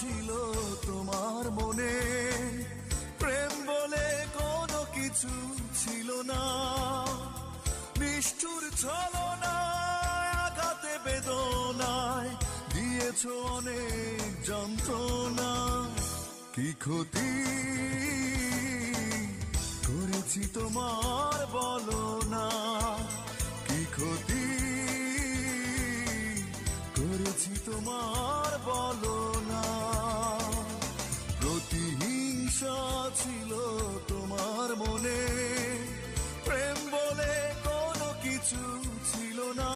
ছিল তোমার মনে, প্রেম বলে কোনো কিছু ছিল না। নিষ্ঠুর ছলনায় আঘাতে বেদনায় দিয়েছ অনেক যন্ত্রণা। কি ক্ষতি করেছি তোমার বলো না।